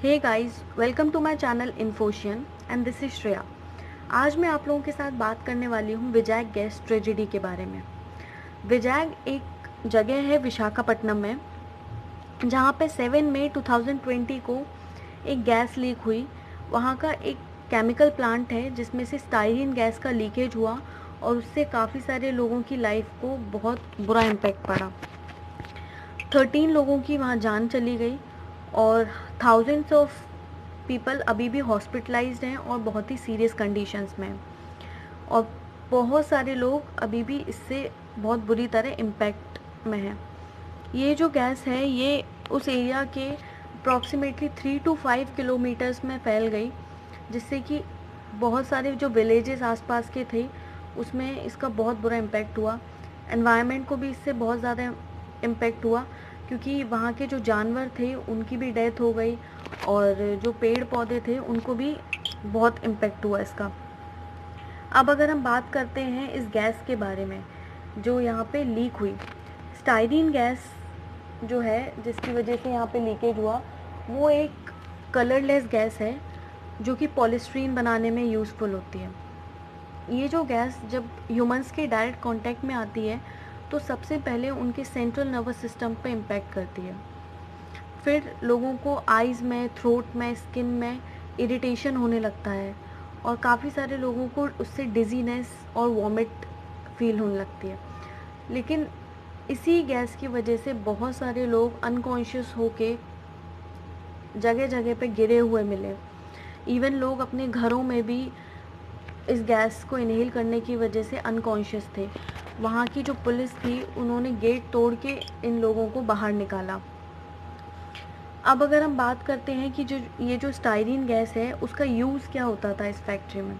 Hey guys, welcome to my channel Infosian and this is Shreya. आज मैं आप लोगों के साथ बात करने वाली हूँ विजायक गैस ट्रेजेडी के बारे में। विजायक एक जगह है विशाखापट्टनम में, जहाँ पे 7 मई 2020 को एक गैस लीक हुई। वहाँ का एक केमिकल प्लांट है जिसमें से स्टाइरिन गैस का लीकेज हुआ और उससे काफ़ी सारे लोगों की लाइफ को बहुत बुरा इम्पैक्ट पड़ा। 13 लोगों की वहाँ जान चली गई और थाउजेंड्स ऑफ पीपल अभी भी हॉस्पिटलाइज्ड हैं और बहुत ही सीरियस कंडीशंस में हैं। और बहुत सारे लोग अभी भी इससे बहुत बुरी तरह इम्पैक्ट में हैं। ये जो गैस है ये उस एरिया के अप्रॉक्सीमेटली 3 to 5 किलोमीटर्स में फैल गई, जिससे कि बहुत सारे जो विलेजेस आसपास के थे उसमें इसका बहुत बुरा इम्पैक्ट हुआ। एनवायरनमेंट को भी इससे बहुत ज़्यादा इम्पैक्ट हुआ, क्योंकि वहाँ के जो जानवर थे उनकी भी डेथ हो गई और जो पेड़ पौधे थे उनको भी बहुत इम्पैक्ट हुआ इसका। अब अगर हम बात करते हैं इस गैस के बारे में जो यहाँ पे लीक हुई, स्टाइरिन गैस जो है जिसकी वजह से यहाँ पे लीकेज हुआ, वो एक कलरलेस गैस है जो कि पॉलीस्टीरीन बनाने में यूज़फुल होती है। ये जो गैस जब ह्यूमंस के डायरेक्ट कांटेक्ट में आती है तो सबसे पहले उनके सेंट्रल नर्वस सिस्टम पे इम्पैक्ट करती है। फिर लोगों को आइज़ में, थ्रोट में, स्किन में इरिटेशन होने लगता है और काफ़ी सारे लोगों को उससे डिजीनेस और वॉमिट फील होने लगती है। लेकिन इसी गैस की वजह से बहुत सारे लोग अनकॉन्शियस होके जगह जगह पे गिरे हुए मिले। इवन लोग अपने घरों में भी इस गैस को इनहेल करने की वजह से अनकॉन्शियस थे। वहाँ की जो पुलिस थी उन्होंने गेट तोड़ के इन लोगों को बाहर निकाला। अब अगर हम बात करते हैं कि ये जो स्टाइरिन गैस है उसका यूज़ क्या होता था इस फैक्ट्री में,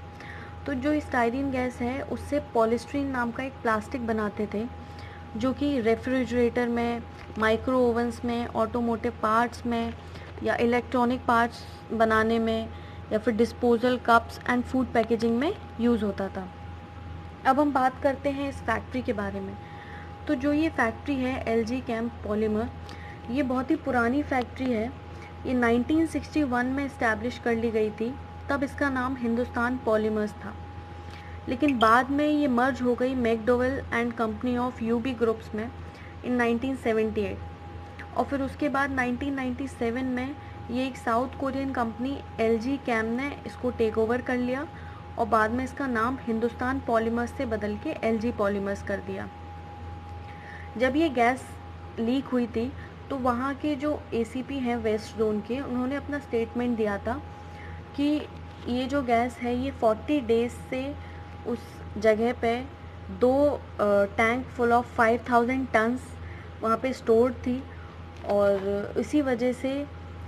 तो जो स्टाइरिन गैस है उससे पॉलीस्टीरीन नाम का एक प्लास्टिक बनाते थे जो कि रेफ्रिजरेटर में, माइक्रो ओवन्स में, ऑटोमोटिव पार्ट्स में या इलेक्ट्रॉनिक पार्ट्स बनाने में या फिर disposal cups and food packaging में यूज़ होता था। अब हम बात करते हैं इस फैक्ट्री के बारे में। तो जो ये फैक्ट्री है एलजी केम पॉलीमर, ये बहुत ही पुरानी फैक्ट्री है। ये 1961 में इस्टेब्लिश कर ली गई थी, तब इसका नाम हिंदुस्तान पॉलीमर्स था। लेकिन बाद में ये मर्ज हो गई McDowell and company of UB groups में इन 1978। और फिर उसके बाद 1997 में ये एक साउथ कोरियन कंपनी एलजी केम ने इसको टेक ओवर कर लिया और बाद में इसका नाम हिंदुस्तान पॉलीमर्स से बदल के एलजी पॉलीमर्स कर दिया। जब ये गैस लीक हुई थी तो वहाँ के जो एसीपी हैं वेस्ट जोन के, उन्होंने अपना स्टेटमेंट दिया था कि ये जो गैस है ये 40 डेज से उस जगह पे 2 टैंक फुल ऑफ 5000 टन्स वहाँ पे स्टोर्ड थी और इसी वजह से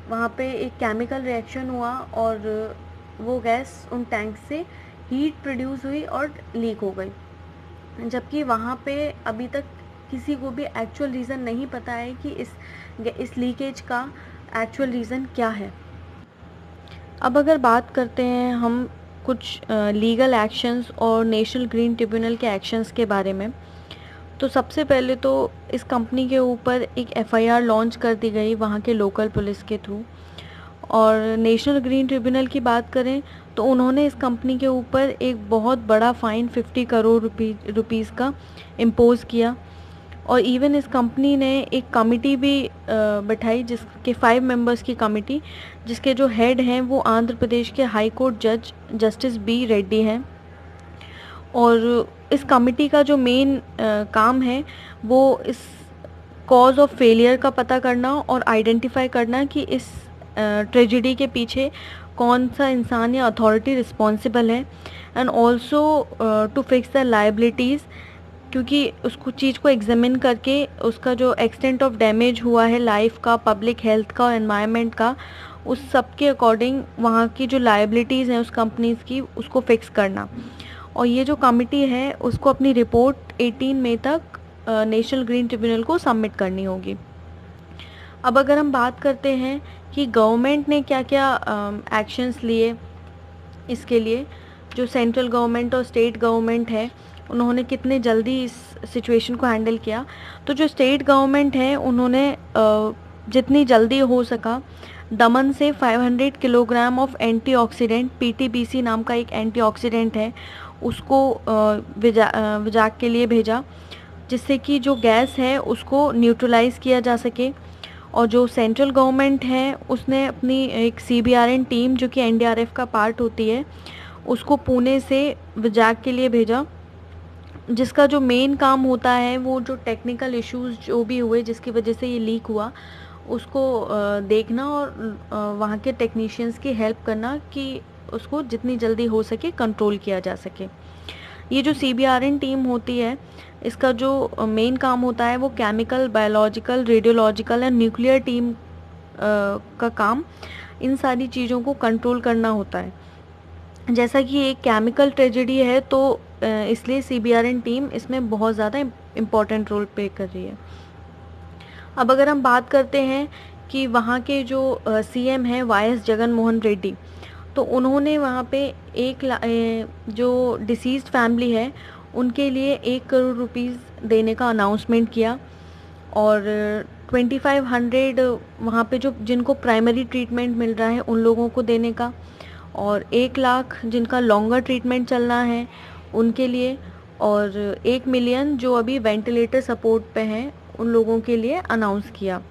वहाँ पे एक केमिकल रिएक्शन हुआ और वो गैस उन टैंक से हीट प्रोड्यूस हुई और लीक हो गई। जबकि वहाँ पे अभी तक किसी को भी एक्चुअल रीज़न नहीं पता है कि इस लीकेज का एक्चुअल रीज़न क्या है। अब अगर बात करते हैं हम कुछ लीगल एक्शंस और नेशनल ग्रीन ट्रिब्यूनल के एक्शंस के बारे में, तो सबसे पहले तो इस कंपनी के ऊपर एक एफआईआर लॉन्च कर दी गई वहाँ के लोकल पुलिस के थ्रू। और नेशनल ग्रीन ट्रिब्यूनल की बात करें तो उन्होंने इस कंपनी के ऊपर एक बहुत बड़ा फ़ाइन 50 करोड़ रुपीज़ का इम्पोज़ किया। और इवन इस कंपनी ने एक कमिटी भी बैठाई जिसके 5 मेंबर्स की कमिटी, जिसके जो हेड हैं वो आंध्र प्रदेश के हाई कोर्ट जज जस्टिस बी रेड्डी हैं। और इस कमिटी का जो मेन काम है वो इस कॉज ऑफ फेलियर का पता करना और आइडेंटिफाई करना कि इस ट्रेजेडी के पीछे कौन सा इंसान या अथॉरिटी रिस्पॉन्सिबल है, and also to fix the liabilities, क्योंकि उसको चीज़ को एग्जामिन करके उसका जो एक्सटेंट ऑफ डैमेज हुआ है लाइफ का, पब्लिक हेल्थ का और एनवायरनमेंट का, उस सब के अकॉर्डिंग वहाँ की जो लायबिलिटीज़ हैं उस कंपनीज़ की उसको फिक्स करना। और ये जो कमिटी है उसको अपनी रिपोर्ट 18 मई तक नेशनल ग्रीन ट्रिब्यूनल को सबमिट करनी होगी। अब अगर हम बात करते हैं कि गवर्नमेंट ने क्या क्या एक्शंस लिए इसके लिए, जो सेंट्रल गवर्नमेंट और स्टेट गवर्नमेंट है उन्होंने कितने जल्दी इस सिचुएशन को हैंडल किया, तो जो स्टेट गवर्नमेंट है उन्होंने जितनी जल्दी हो सका दमन से 500 किलोग्राम ऑफ एंटीऑक्सीडेंट, पीटीबीसी नाम का एक एंटीऑक्सीडेंट है, उसको विजाग के लिए भेजा, जिससे कि जो गैस है उसको न्यूट्रलाइज़ किया जा सके। और जो सेंट्रल गवर्नमेंट है उसने अपनी एक सीबीआरएन टीम, जो कि एनडीआरएफ का पार्ट होती है, उसको पुणे से विजाग के लिए भेजा, जिसका जो मेन काम होता है वो जो टेक्निकल इश्यूज जो भी हुए जिसकी वजह से ये लीक हुआ उसको देखना और वहाँ के टेक्नीशियंस की हेल्प करना कि उसको जितनी जल्दी हो सके कंट्रोल किया जा सके। ये जो सीबीआरएन टीम होती है, इसका जो मेन काम होता है वो chemical, biological, radiological and nuclear team का काम इन सारी चीज़ों को कंट्रोल करना होता है। जैसा कि एक केमिकल ट्रेजेडी है तो इसलिए सीबीआरएन टीम इसमें बहुत ज़्यादा इम्पॉर्टेंट रोल प्ले कर रही है। अब अगर हम बात करते हैं कि वहाँ के जो सीएम हैं वाई.एस. जगन मोहन रेड्डी, तो उन्होंने वहाँ पे जो डिसीज़्ड फैमिली है उनके लिए 1 करोड़ रुपीज़ देने का अनाउंसमेंट किया। और 2500 वहाँ पे जो जिनको प्राइमरी ट्रीटमेंट मिल रहा है उन लोगों को देने का, और 1 लाख जिनका लॉन्गर ट्रीटमेंट चलना है उनके लिए, और 1 मिलियन जो अभी वेंटिलेटर सपोर्ट पे हैं उन लोगों के लिए अनाउंस किया।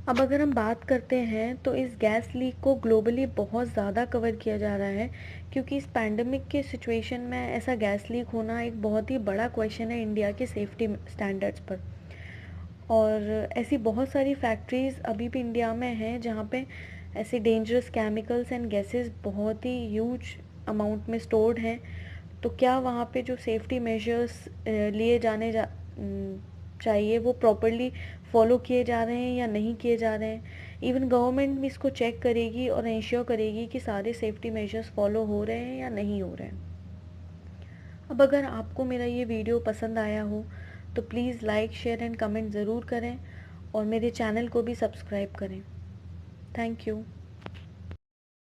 अब अगर हम बात करते हैं तो इस गैस लीक को ग्लोबली बहुत ज़्यादा कवर किया जा रहा है, क्योंकि इस पैंडमिक के सिचुएशन में ऐसा गैस लीक होना एक बहुत ही बड़ा क्वेश्चन है इंडिया के सेफ्टी स्टैंडर्ड्स पर। और ऐसी बहुत सारी फैक्ट्रीज़ अभी भी इंडिया में हैं जहाँ पे ऐसे डेंजरस केमिकल्स एंड गैसेस बहुत ही ह्यूज अमाउंट में स्टोर्ड हैं। तो क्या वहाँ पे जो सेफ्टी मेजर्स लिए चाहिए वो प्रॉपरली फॉलो किए जा रहे हैं या नहीं किए जा रहे हैं। इवन गवर्नमेंट भी इसको चेक करेगी और इंश्योर करेगी कि सारे सेफ्टी मेजर्स फॉलो हो रहे हैं या नहीं हो रहे हैं। अब अगर आपको मेरा ये वीडियो पसंद आया हो तो please like, share and comment ज़रूर करें और मेरे चैनल को भी सब्सक्राइब करें। Thank you.